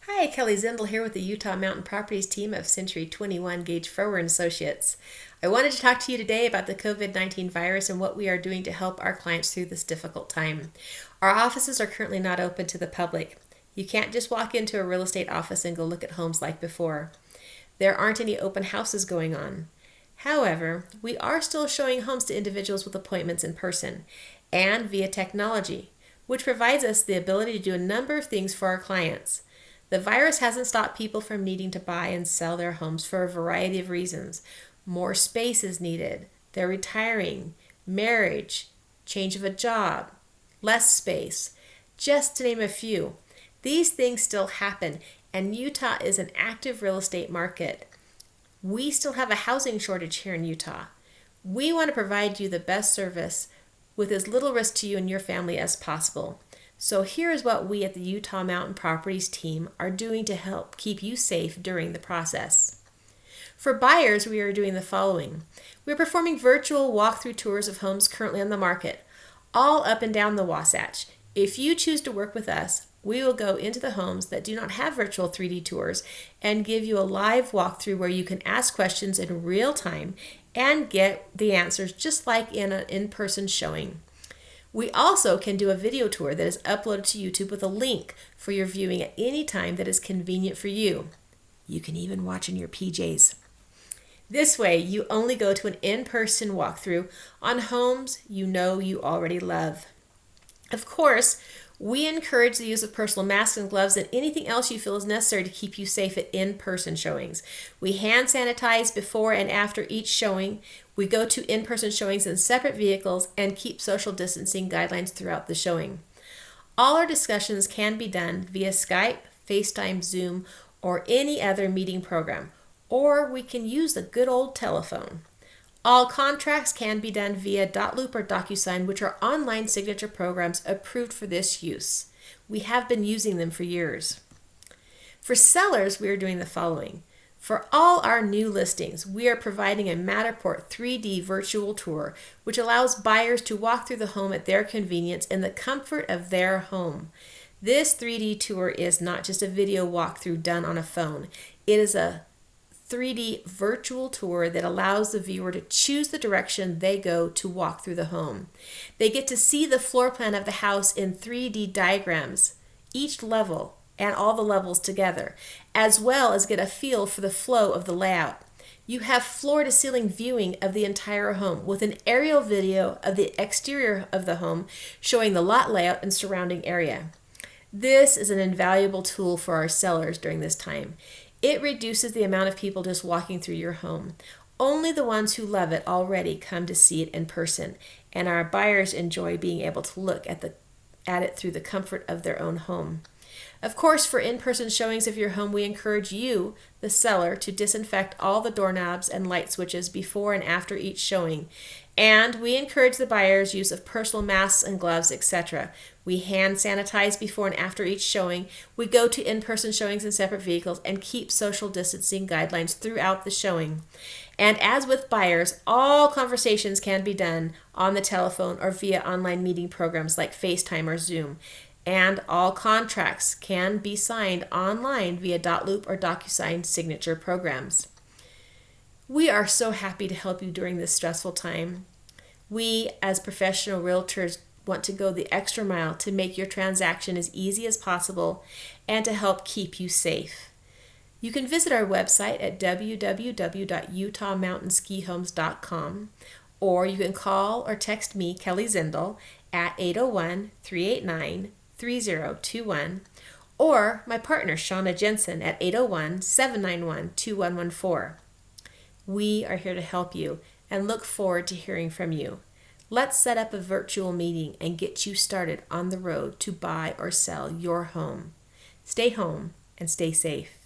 Hi, Kelly Zindel here with the Utah Mountain Properties team of Century 21 Gage Froerer and Associates. I wanted to talk to you today about the COVID-19 virus and what we are doing to help our clients through this difficult time. Our offices are currently not open to the public. You can't just walk into a real estate office and go look at homes like before. There aren't any open houses going on. However, we are still showing homes to individuals with appointments in person and via technology, which provides us the ability to do a number of things for our clients. The virus hasn't stopped people from needing to buy and sell their homes for a variety of reasons. More space is needed. They're retiring, marriage, change of a job, less space, just to name a few. These things still happen, and Utah is an active real estate market. We still have a housing shortage here in Utah. We want to provide you the best service with as little risk to you and your family as possible. So here is what we at the Utah Mountain Properties team are doing to help keep you safe during the process. For buyers, we are doing the following. We are performing virtual walkthrough tours of homes currently on the market, all up and down the Wasatch. If you choose to work with us, we will go into the homes that do not have virtual 3D tours and give you a live walkthrough where you can ask questions in real time and get the answers just like in an in-person showing. We also can do a video tour that is uploaded to YouTube with a link for your viewing at any time that is convenient for you. You can even watch in your PJs. This way, you only go to an in-person walkthrough on homes you know you already love. Of course, we encourage the use of personal masks and gloves and anything else you feel is necessary to keep you safe at in-person showings. We hand sanitize before and after each showing. We go to in-person showings in separate vehicles and keep social distancing guidelines throughout the showing. All our discussions can be done via Skype, FaceTime, Zoom, or any other meeting program, or we can use the good old telephone. All contracts can be done via .loop or DocuSign, which are online signature programs approved for this use. We have been using them for years. For sellers, we are doing the following. For all our new listings, we are providing a Matterport 3D virtual tour, which allows buyers to walk through the home at their convenience in the comfort of their home. This 3D tour is not just a video walkthrough done on a phone. It is a 3D virtual tour that allows the viewer to choose the direction they go to walk through the home. They get to see the floor plan of the house in 3D diagrams, each level and all the levels together, as well as get a feel for the flow of the layout. You have floor-to-ceiling viewing of the entire home with an aerial video of the exterior of the home showing the lot layout and surrounding area. This is an invaluable tool for our sellers during this time. It reduces the amount of people just walking through your home. Only the ones who love it already come to see it in person, and our buyers enjoy being able to look at it through the comfort of their own home. Of course, for in-person showings of your home, we encourage you, the seller, to disinfect all the doorknobs and light switches before and after each showing. And we encourage the buyer's use of personal masks and gloves, etc. We hand sanitize before and after each showing. We go to in-person showings in separate vehicles and keep social distancing guidelines throughout the showing. And as with buyers, all conversations can be done on the telephone or via online meeting programs like FaceTime or Zoom. And all contracts can be signed online via .loop or DocuSign signature programs. We are so happy to help you during this stressful time. We, as professional realtors, want to go the extra mile to make your transaction as easy as possible and to help keep you safe. You can visit our website at www.utahmountainskihomes.com, or you can call or text me, Kelly Zindel, at 801-389-3021, or my partner, Shauna Jensen, at 801-791-2114. We are here to help you and look forward to hearing from you. Let's set up a virtual meeting and get you started on the road to buy or sell your home. Stay home and stay safe.